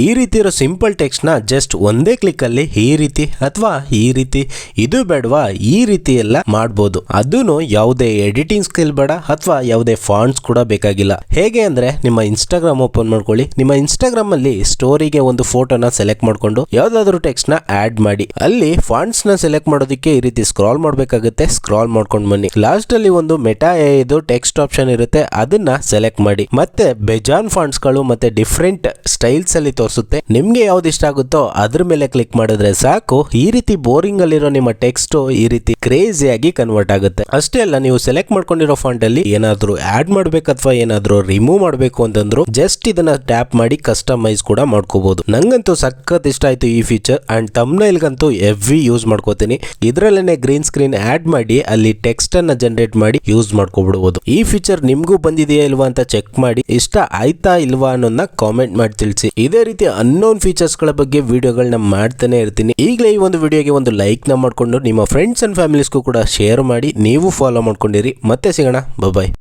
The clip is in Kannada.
ಈ ರೀತಿ ಇರೋ ಸಿಂಪಲ್ ಟೆಕ್ಸ್ಟ್ ನ ಜಸ್ಟ್ ಒಂದೇ ಕ್ಲಿಕ್ ಅಲ್ಲಿ ಈ ರೀತಿ ಅಥವಾ ಈ ರೀತಿ ಇದು ಬೇಡವಾ ಈ ರೀತಿ ಎಲ್ಲ ಮಾಡಬಹುದು. ಅದೂನು ಯಾವುದೇ ಎಡಿಟಿಂಗ್ ಸ್ಕಿಲ್ ಬೇಡ ಅಥವಾ ಯಾವುದೇ ಫಾಂಟ್ಸ್ ಕೂಡ ಬೇಕಾಗಿಲ್ಲ. ಹೇಗೆ ಅಂದ್ರೆ ನಿಮ್ಮ ಇನ್ಸ್ಟಾಗ್ರಾಮ್ ಓಪನ್ ಮಾಡ್ಕೊಳ್ಳಿ. ನಿಮ್ಮ ಇನ್ಸ್ಟಾಗ್ರಾಮ್ ಅಲ್ಲಿ ಸ್ಟೋರಿಗೆ ಒಂದು ಫೋಟೋನ ಸೆಲೆಕ್ಟ್ ಮಾಡ್ಕೊಂಡು ಯಾವ್ದಾದ್ರು ಟೆಕ್ಸ್ಟ್ ನ ಆಡ್ ಮಾಡಿ. ಅಲ್ಲಿ ಫಾಂಟ್ಸ್ ನ ಸೆಲೆಕ್ಟ್ ಮಾಡೋದಕ್ಕೆ ಈ ರೀತಿ ಸ್ಕ್ರಾಲ್ ಮಾಡಬೇಕಾಗುತ್ತೆ. ಸ್ಕ್ರಾಲ್ ಮಾಡ್ಕೊಂಡು ಬನ್ನಿ. ಲಾಸ್ಟ್ ಅಲ್ಲಿ ಒಂದು ಮೆಟಾ ಇದು ಟೆಕ್ಸ್ಟ್ ಆಪ್ಷನ್ ಇರುತ್ತೆ, ಅದನ್ನ ಸೆಲೆಕ್ಟ್ ಮಾಡಿ. ಮತ್ತೆ ಬೇಜಾನ್ ಫಾಂಟ್ಸ್ ಗಳು ಮತ್ತೆ ಡಿಫ್ರೆಂಟ್ ಸ್ಟೈಲ್ಸ್ ಅಲ್ಲಿ ತೋರಿಸುತ್ತೆ. ನಿಮ್ಗೆ ಯಾವ್ದು ಇಷ್ಟ ಆಗುತ್ತೋ ಅದ್ರ ಮೇಲೆ ಕ್ಲಿಕ್ ಮಾಡಿದ್ರೆ ಸಾಕು, ಈ ರೀತಿ ಬೋರಿಂಗ್ ಅಲ್ಲಿರೋ ನಿಮ್ಮ ಟೆಕ್ಸ್ಟ್ ಈ ರೀತಿ ಕ್ರೇಜಿ ಆಗಿ ಕನ್ವರ್ಟ್ ಆಗುತ್ತೆ. ಅಷ್ಟೇ ಅಲ್ಲ, ನೀವು ಸೆಲೆಕ್ಟ್ ಮಾಡ್ಕೊಂಡಿರೋ ಫಾಂಟ್ ಅಲ್ಲಿ ಏನಾದ್ರೂ ಆಡ್ ಮಾಡ್ಬೇಕು ಅಥವಾ ಏನಾದ್ರೂ ರಿಮೂವ್ ಮಾಡಬೇಕು ಅಂತಂದ್ರು ಜಸ್ಟ್ ಇದನ್ನ ಟ್ಯಾಪ್ ಮಾಡಿ ಕಸ್ಟಮೈಸ್ ಕೂಡ ಮಾಡ್ಕೋಬಹುದು. ನಂಗಂತೂ ಸಖತ್ ಇಷ್ಟ ಆಯ್ತು ಈ feature. And thumbnail ಗಂತೂ heavy use ಮಾಡ್ಕೋತೀನಿ. ಇದ್ರಲ್ಲೇನೆ ಗ್ರೀನ್ ಸ್ಕ್ರೀನ್ ಆಡ್ ಮಾಡಿ ಅಲ್ಲಿ ಟೆಕ್ಸ್ಟ್ ಅನ್ನ ಜನರೇಟ್ ಮಾಡಿ ಯೂಸ್ ಮಾಡ್ಕೊಬಿಡಬಹುದು. ಈ ಫೀಚರ್ ನಿಮ್ಗೂ ಬಂದಿದೆಯಾ ಇಲ್ವಾ ಅಂತ ಚೆಕ್ ಮಾಡಿ. ಇಷ್ಟ ಆಯ್ತಾ ಇಲ್ವಾ ಅನ್ನೋದನ್ನ ಕಾಮೆಂಟ್ ಮಾಡಿ ತಿಳಿಸಿ. ಇದೇ ರೀತಿ ಅನ್ನೋನ್ ಫೀಚರ್ಸ್ ಗಳ ಬಗ್ಗೆ ವಿಡಿಯೋಗಳನ್ನ ಮಾಡ್ತಾನೆ ಇರ್ತೀನಿ. ಈಗಲೇ ಈ ಒಂದು ವಿಡಿಯೋಗೆ ಒಂದು ಲೈಕ್ ನ ಮಾಡ್ಕೊಂಡು ನಿಮ್ಮ ಫ್ರೆಂಡ್ಸ್ ಅಂಡ್ ಫ್ಯಾಮಿಲೀಸ್ಗೂ ಕೂಡ ಶೇರ್ ಮಾಡಿ. ನೀವು ಫಾಲೋ ಮಾಡ್ಕೊಂಡಿರಿ. ಮತ್ತೆ ಸಿಗೋಣ. ಬಾಯ್.